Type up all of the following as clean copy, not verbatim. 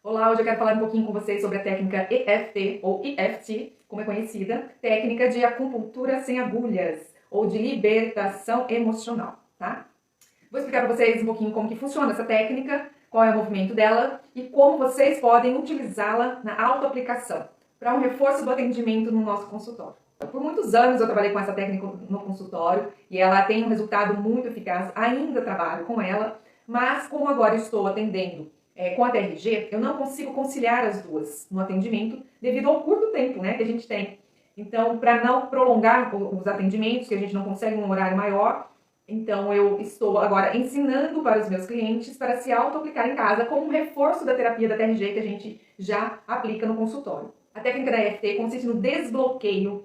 Olá, hoje eu quero falar um pouquinho com vocês sobre a técnica EFT, ou EFT, como é conhecida, técnica de acupuntura sem agulhas, ou de libertação emocional, tá? Vou explicar para vocês um pouquinho como que funciona essa técnica, qual é o movimento dela e como vocês podem utilizá-la na autoaplicação, para um reforço do atendimento no nosso consultório. Por muitos anos eu trabalhei com essa técnica no consultório e ela tem um resultado muito eficaz, ainda trabalho com ela, mas como agora estou atendendo com a TRG, eu não consigo conciliar as duas no atendimento devido ao curto tempo, que a gente tem. Então, para não prolongar os atendimentos, que a gente não consegue um horário maior, então eu estou agora ensinando para os meus clientes para se auto-aplicar em casa como um reforço da terapia da TRG que a gente já aplica no consultório. A técnica da EFT consiste no desbloqueio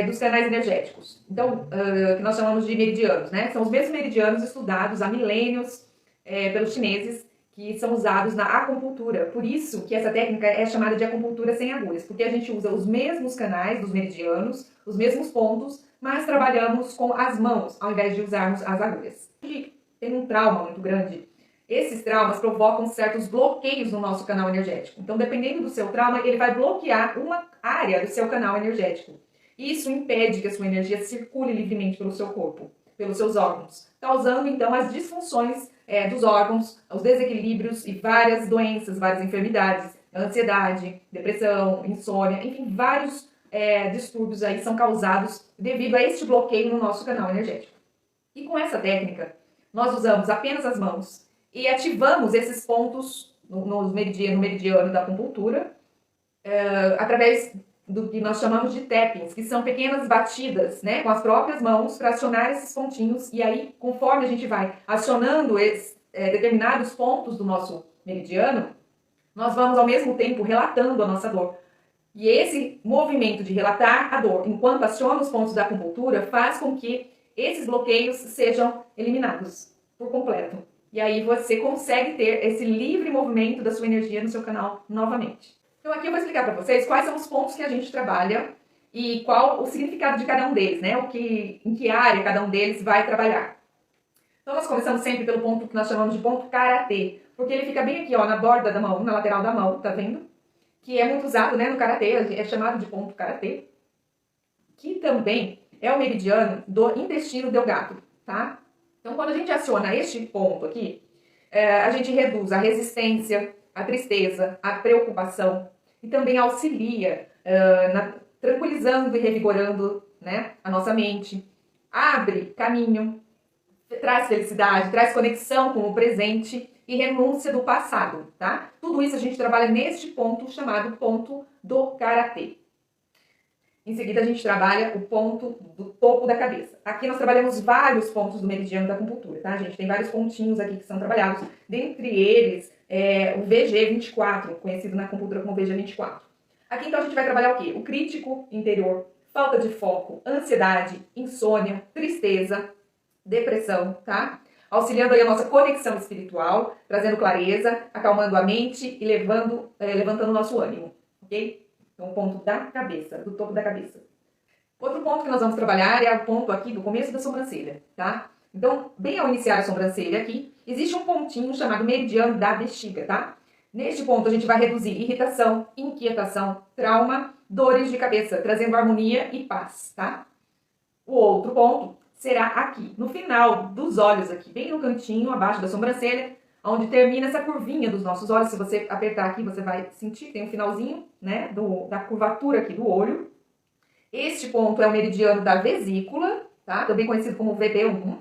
dos canais energéticos, então, que nós chamamos de meridianos, São os mesmos meridianos estudados há milênios pelos chineses, que são usados na acupuntura. Por isso que essa técnica é chamada de acupuntura sem agulhas, porque a gente usa os mesmos canais dos meridianos, os mesmos pontos, mas trabalhamos com as mãos, ao invés de usarmos as agulhas. Tem um trauma muito grande. Esses traumas provocam certos bloqueios no nosso canal energético. Então, dependendo do seu trauma, ele vai bloquear uma área do seu canal energético. Isso impede que a sua energia circule livremente pelo seu corpo, pelos seus órgãos, causando então as disfunções dos órgãos, os desequilíbrios e várias doenças, várias enfermidades, ansiedade, depressão, insônia, enfim, vários distúrbios aí são causados devido a este bloqueio no nosso canal energético. E com essa técnica, nós usamos apenas as mãos e ativamos esses pontos no meridiano da acupuntura através do que nós chamamos de tappings, que são pequenas batidas, com as próprias mãos para acionar esses pontinhos. E aí, conforme a gente vai acionando determinados pontos do nosso meridiano, nós vamos ao mesmo tempo relatando a nossa dor. E esse movimento de relatar a dor enquanto aciona os pontos da acupuntura faz com que esses bloqueios sejam eliminados por completo. E aí você consegue ter esse livre movimento da sua energia no seu canal novamente. Então aqui eu vou explicar para vocês quais são os pontos que a gente trabalha e qual o significado de cada um deles, em que área cada um deles vai trabalhar. Então nós começamos sempre pelo ponto que nós chamamos de ponto karatê, porque ele fica bem aqui, na borda da mão, na lateral da mão, tá vendo? Que é muito usado, no karatê, é chamado de ponto karatê, que também é o meridiano do intestino delgado, tá? Então quando a gente aciona este ponto aqui, a gente reduz a resistência, a tristeza, a preocupação e também auxilia tranquilizando e revigorando a nossa mente, abre caminho, traz felicidade, traz conexão com o presente e renúncia do passado, tá? Tudo isso a gente trabalha neste ponto chamado ponto do karatê. Em seguida a gente trabalha o ponto do topo da cabeça. Aqui nós trabalhamos vários pontos do meridiano da acupuntura, tá, gente? Tem vários pontinhos aqui que são trabalhados. Dentre eles, o VG24, conhecido na acupuntura como VG24. Aqui então a gente vai trabalhar o quê? O crítico interior, falta de foco, ansiedade, insônia, tristeza, depressão, tá? Auxiliando aí a nossa conexão espiritual, trazendo clareza, acalmando a mente e levantando o nosso ânimo, ok? Então, o ponto da cabeça, do topo da cabeça. Outro ponto que nós vamos trabalhar é o ponto aqui do começo da sobrancelha, tá? Então, bem ao iniciar a sobrancelha aqui, existe um pontinho chamado meridiano da bexiga, tá? Neste ponto, a gente vai reduzir irritação, inquietação, trauma, dores de cabeça, trazendo harmonia e paz, tá? O outro ponto será aqui, no final dos olhos aqui, bem no cantinho, abaixo da sobrancelha, onde termina essa curvinha dos nossos olhos. Se você apertar aqui, você vai sentir, tem um finalzinho, da curvatura aqui do olho. Este ponto é o meridiano da vesícula, tá? Também conhecido como VB1.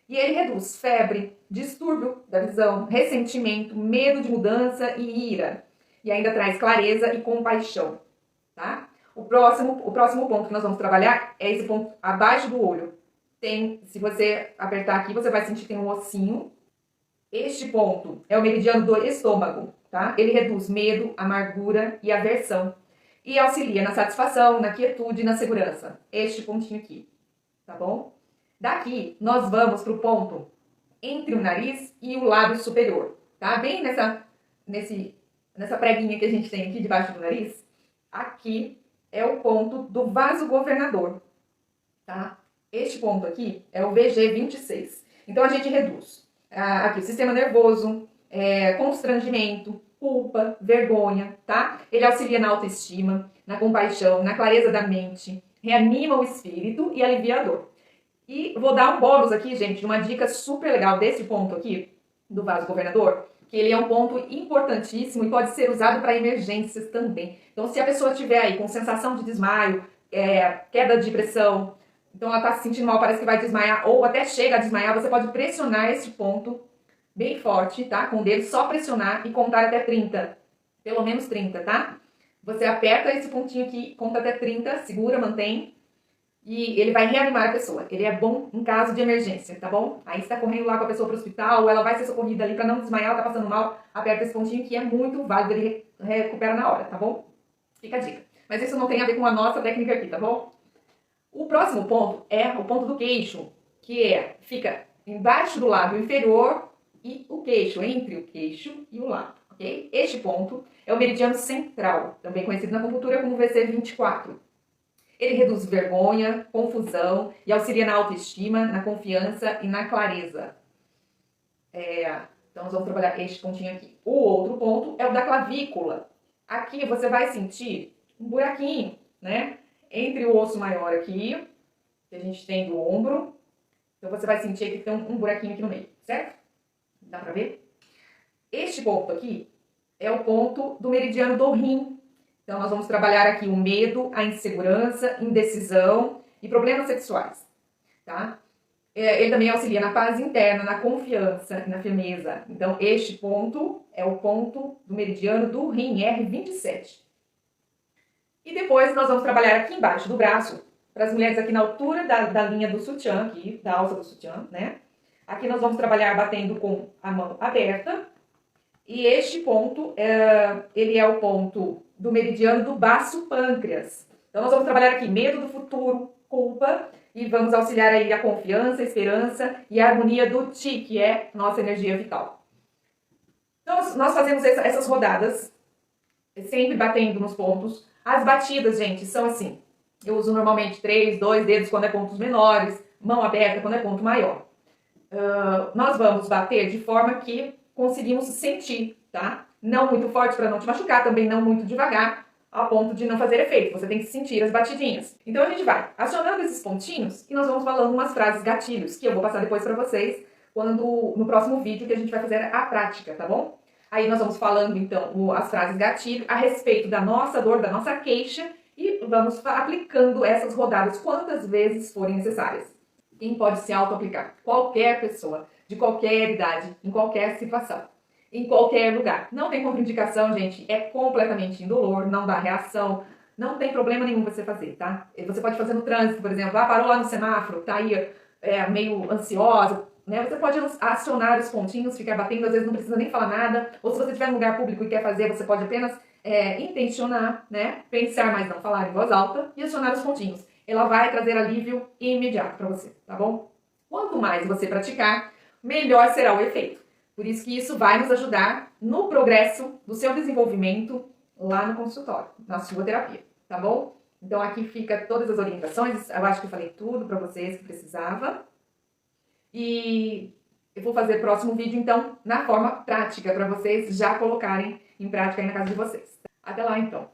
E ele reduz febre, distúrbio da visão, ressentimento, medo de mudança e ira. E ainda traz clareza e compaixão, tá? O próximo ponto que nós vamos trabalhar é esse ponto abaixo do olho. Se você apertar aqui, você vai sentir que tem um ossinho. Este ponto é o meridiano do estômago, tá? Ele reduz medo, amargura e aversão. E auxilia na satisfação, na quietude e na segurança. Este pontinho aqui, tá bom? Daqui, nós vamos para o ponto entre o nariz e o lábio superior, tá? Bem nessa preguinha que a gente tem aqui debaixo do nariz. Aqui é o ponto do vaso governador, tá? Este ponto aqui é o VG26. Então, a gente reduz aqui o sistema nervoso, constrangimento, culpa, vergonha, tá? Ele auxilia na autoestima, na compaixão, na clareza da mente, reanima o espírito e alivia a dor. E vou dar um bônus aqui, gente, de uma dica super legal desse ponto aqui, do vaso governador, que ele é um ponto importantíssimo e pode ser usado para emergências também. Então, se a pessoa estiver aí com sensação de desmaio, queda de pressão, então ela está se sentindo mal, parece que vai desmaiar, ou até chega a desmaiar, você pode pressionar esse ponto bem forte, tá? Com o dedo, só pressionar e contar até 30. Pelo menos 30, tá? Você aperta esse pontinho aqui, conta até 30, segura, mantém. E ele vai reanimar a pessoa. Ele é bom em caso de emergência, tá bom? Aí você tá correndo lá com a pessoa pro hospital, ou ela vai ser socorrida ali pra não desmaiar, ela tá passando mal, aperta esse pontinho que é muito válido, ele recupera na hora, tá bom? Fica a dica. Mas isso não tem a ver com a nossa técnica aqui, tá bom? O próximo ponto é o ponto do queixo, que fica embaixo do lábio inferior e o queixo, entre o queixo e o lábio, ok? Este ponto é o meridiano central, também conhecido na acupuntura como VC24. Ele reduz vergonha, confusão e auxilia na autoestima, na confiança e na clareza. Então, nós vamos trabalhar este pontinho aqui. O outro ponto é o da clavícula. Aqui você vai sentir um buraquinho, né? Entre o osso maior aqui, que a gente tem do ombro. Então, você vai sentir que tem um buraquinho aqui no meio, certo? Dá pra ver? Este ponto aqui é o ponto do meridiano do rim. Então, nós vamos trabalhar aqui o medo, a insegurança, indecisão e problemas sexuais, tá? Ele também auxilia na paz interna, na confiança e na firmeza. Então, este ponto é o ponto do meridiano do rim, R27. E depois nós vamos trabalhar aqui embaixo do braço, para as mulheres aqui na altura da linha do sutiã, aqui, da alça do sutiã, né? Aqui nós vamos trabalhar batendo com a mão aberta. E este ponto, ele é o ponto do meridiano do baço pâncreas. Então, nós vamos trabalhar aqui medo do futuro, culpa, e vamos auxiliar aí a confiança, a esperança e a harmonia do Ti, que é nossa energia vital. Então, nós fazemos essas rodadas, sempre batendo nos pontos. As batidas, gente, são assim. Eu uso normalmente 3, 2 dedos quando é pontos menores, mão aberta quando é ponto maior. Nós vamos bater de forma que conseguimos sentir, tá? Não muito forte para não te machucar, também não muito devagar, a ponto de não fazer efeito. Você tem que sentir as batidinhas. Então a gente vai acionando esses pontinhos e nós vamos falando umas frases gatilhos, que eu vou passar depois para vocês no próximo vídeo que a gente vai fazer a prática, tá bom? Aí nós vamos falando então as frases gatilho a respeito da nossa dor, da nossa queixa e vamos aplicando essas rodadas quantas vezes forem necessárias. Quem pode se auto-aplicar? Qualquer pessoa, de qualquer idade, em qualquer situação, em qualquer lugar. Não tem contraindicação, gente, é completamente indolor, não dá reação, não tem problema nenhum você fazer, tá? Você pode fazer no trânsito, por exemplo, parou lá no semáforo, tá aí meio ansiosa, né? Você pode acionar os pontinhos, ficar batendo, às vezes não precisa nem falar nada, ou se você estiver em um lugar público e quer fazer, você pode apenas intencionar, né? Pensar, mas não falar em voz alta e acionar os pontinhos. Ela vai trazer alívio imediato para você, tá bom? Quanto mais você praticar, melhor será o efeito. Por isso que isso vai nos ajudar no progresso do seu desenvolvimento lá no consultório, na sua terapia, tá bom? Então aqui fica todas as orientações, eu acho que eu falei tudo para vocês que precisava. E eu vou fazer o próximo vídeo, então, na forma prática, para vocês já colocarem em prática aí na casa de vocês. Até lá, então!